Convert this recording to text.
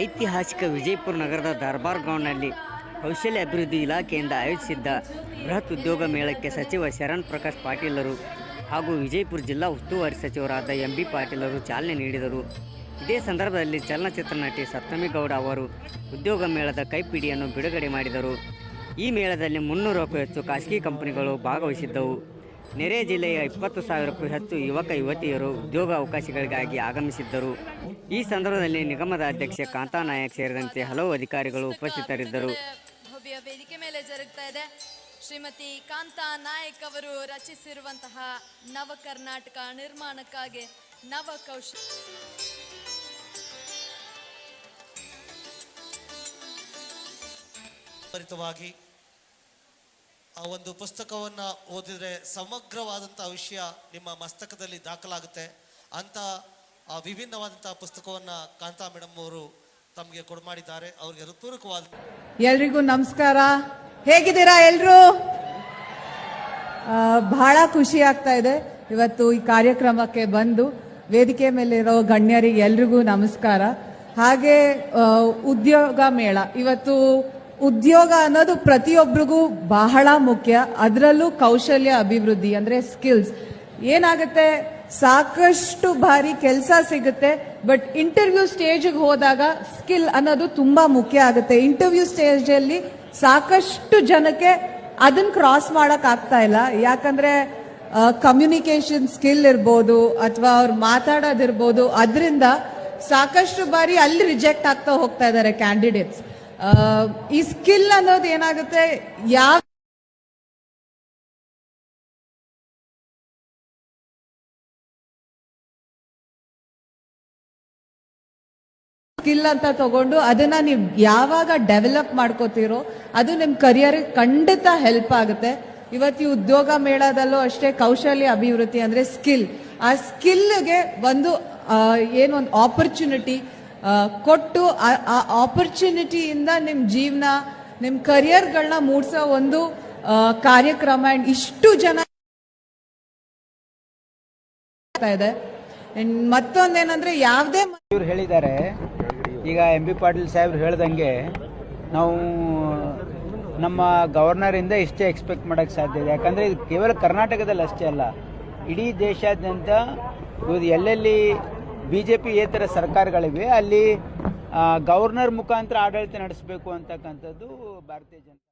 ಐತಿಹಾಸಿಕ ವಿಜಯಪುರ ನಗರದ ದರ್ಬಾರ್ ಗ್ರೌಂಡ್ನಲ್ಲಿ ಕೌಶಲ್ಯ ಅಭಿವೃದ್ಧಿ ಇಲಾಖೆಯಿಂದ ಆಯೋಜಿಸಿದ್ದ ಬೃಹತ್ ಉದ್ಯೋಗ ಮೇಳಕ್ಕೆ ಸಚಿವ ಶರಣ್ ಪ್ರಕಾಶ್ ಪಾಟೀಲರು ಹಾಗೂ ವಿಜಯಪುರ ಜಿಲ್ಲಾ ಉಸ್ತುವಾರಿ ಸಚಿವರಾದ ಎಂ.ಬಿ. ಪಾಟೀಲರು ಚಾಲನೆ ನೀಡಿದರು. ಇದೇ ಸಂದರ್ಭದಲ್ಲಿ ಚಲನಚಿತ್ರ ನಟಿ ಸಪ್ತಮಿ ಗೌಡ ಅವರು ಉದ್ಯೋಗ ಮೇಳದ ಕೈಪಿಡಿಯನ್ನು ಬಿಡುಗಡೆ ಮಾಡಿದರು. ಈ ಮೇಳದಲ್ಲಿ 300ಕ್ಕೂ ಹೆಚ್ಚು ಖಾಸಗಿ ಕಂಪನಿಗಳು ಭಾಗವಹಿಸಿದ್ದವು. ನೆರೆ ಜಿಲ್ಲೆಯ 20,000ಕ್ಕೂ ಹೆಚ್ಚು ಯುವಕ ಯುವತಿಯರು ಉದ್ಯೋಗ ಅವಕಾಶಗಳಿಗಾಗಿ ಆಗಮಿಸಿದ್ದರು. ಈ ಸಂದರ್ಭದಲ್ಲಿ ನಿಗಮದ ಅಧ್ಯಕ್ಷೆ ಕಾಂತಾ ನಾಯಕ್ ಸೇರಿದಂತೆ ಹಲವು ಅಧಿಕಾರಿಗಳು ಉಪಸ್ಥಿತರಿದ್ದರು. ಭವ್ಯ ವೇದಿಕೆ ಮೇಲೆ ಜರುಗ್ತಾ ಇದೆ. ಶ್ರೀಮತಿ ಕಾಂತಾ ನಾಯಕ್ ಅವರು ರಚಿಸಿರುವಂತಹ ನವ ಕರ್ನಾಟಕ ನಿರ್ಮಾಣಕ್ಕಾಗಿ ನವ ಕೌಶಲ್ಯ ತ್ವರಿತವಾಗಿ ಆ ಒಂದು ಪುಸ್ತಕವನ್ನು ಓದಿದರೆ ಸಮಗ್ರವಾದಂಥ ವಿಷಯ ನಿಮ್ಮ ಮಸ್ತಕದಲ್ಲಿ ದಾಖಲಾಗುತ್ತೆ. ಅಂಥ ವಿಭಿನ್ನವಾದಂಥ ಪುಸ್ತಕವನ್ನು ಕಾಂತಾ ಮೇಡಮ್ ಅವರು ತಮಗೆ ಕೊಡಮಾಡಿದ್ದಾರೆ. ಅವರಿಗೆ ಹೃತ್ಪೂರ್ವಕವಾದ ಎಲ್ರಿಗೂ ನಮಸ್ಕಾರ. ಹೇಗಿದ್ದೀರಾ ಎಲ್ರು? ಬಹಳ ಖುಷಿ ಆಗ್ತಾ ಇದೆ ಇವತ್ತು ಈ ಕಾರ್ಯಕ್ರಮಕ್ಕೆ ಬಂದು. ವೇದಿಕೆ ಮೇಲಿರೋ ಗಣ್ಯರಿಗೆ ಎಲ್ರಿಗೂ ನಮಸ್ಕಾರ. ಹಾಗೆ ಉದ್ಯೋಗ ಮೇಳ, ಇವತ್ತು ಉದ್ಯೋಗ ಅನ್ನೋದು ಪ್ರತಿಯೊಬ್ಬರಿಗೂ ಬಹಳ ಮುಖ್ಯ. ಅದರಲ್ಲೂ ಕೌಶಲ್ಯ ಅಭಿವೃದ್ಧಿ ಅಂದ್ರೆ ಸ್ಕಿಲ್ಸ್. ಏನಾಗುತ್ತೆ, ಸಾಕಷ್ಟು ಬಾರಿ ಕೆಲಸ ಸಿಗುತ್ತೆ, ಬಟ್ ಇಂಟರ್ವ್ಯೂ ಸ್ಟೇಜ್ಗೆ ಹೋದಾಗ ಸ್ಕಿಲ್ ಅನ್ನೋದು ತುಂಬಾ ಮುಖ್ಯ ಆಗುತ್ತೆ. ಇಂಟರ್ವ್ಯೂ ಸ್ಟೇಜ್ ಅಲ್ಲಿ ಸಾಕಷ್ಟು ಜನಕ್ಕೆ ಅದನ್ನ ಕ್ರಾಸ್ ಮಾಡಕ್ ಆಗ್ತಾ ಇಲ್ಲ. ಯಾಕಂದ್ರೆ ಕಮ್ಯುನಿಕೇಶನ್ ಸ್ಕಿಲ್ ಇರ್ಬೋದು ಅಥವಾ ಅವ್ರು ಮಾತಾಡೋದಿರ್ಬೋದು, ಅದರಿಂದ ಸಾಕಷ್ಟು ಬಾರಿ ಅಲ್ಲಿ ರಿಜೆಕ್ಟ್ ಆಗ್ತಾ ಹೋಗ್ತಾ ಇದ್ದಾರೆ ಕ್ಯಾಂಡಿಡೇಟ್ಸ್. ಈ ಸ್ಕಿಲ್ ಅನ್ನೋದು ಏನಾಗುತ್ತೆ, ಯಾವ ಸ್ಕಿಲ್ ಅಂತ ತಗೊಂಡು ಅದನ್ನ ನೀವು ಯಾವಾಗ ಡೆವಲಪ್ ಮಾಡ್ಕೋತೀರೋ ಅದು ನಿಮ್ ಕರಿಯರ್ ಖಂಡಿತ ಹೆಲ್ಪ್ ಆಗುತ್ತೆ. ಇವತ್ತು ಈ ಉದ್ಯೋಗ ಮೇಳದಲ್ಲೂ ಅಷ್ಟೇ ಕೌಶಲ್ಯ ಅಭಿವೃದ್ಧಿ ಅಂದ್ರೆ ಸ್ಕಿಲ್. ಆ ಸ್ಕಿಲ್ಗೆ ಒಂದು ಏನೊಂದು ಆಪರ್ಚುನಿಟಿ ಕೊಟ್ಟು ಆ ಆಪರ್ಚುನಿಟಿಯಿಂದ ನಿಮ್ ಜೀವನ, ನಿಮ್ ಕರಿಯರ್ಗಳನ್ನ ಮೂಡಿಸೋ ಒಂದು ಕಾರ್ಯಕ್ರಮ. ಅಂಡ್ ಇಷ್ಟು ಜನ ಇದೆ. ಮತ್ತೊಂದೇನಂದ್ರೆ ಯಾವುದೇ ಇವ್ರು ಹೇಳಿದ್ದಾರೆ, ಈಗ ಎಂ.ಬಿ. ಪಾಟೀಲ್ ಸಾಹೇಬ್ರು ಹೇಳ್ದಂಗೆ ನಾವು ನಮ್ಮ ಗವರ್ನರಿಂದ ಇಷ್ಟೇ ಎಕ್ಸ್ಪೆಕ್ಟ್ ಮಾಡೋಕ್ಕೆ ಸಾಧ್ಯ ಇದೆ. ಯಾಕಂದರೆ ಇದು ಕೇವಲ ಕರ್ನಾಟಕದಲ್ಲಿ ಅಷ್ಟೇ ಅಲ್ಲ, ಇಡೀ ದೇಶಾದ್ಯಂತ ಇವತ್ತು ಎಲ್ಲೆಲ್ಲಿ BJP ಯೇತರ ಸರ್ಕಾರಗಳಿವೆ ಅಲ್ಲಿ ಗವರ್ನರ್ ಮುಖಾಂತರ ಆಡಳಿತ ನಡೆಸಬೇಕು ಅಂತಕ್ಕಂಥದ್ದು ಭಾರತೀಯ ಜನತಾ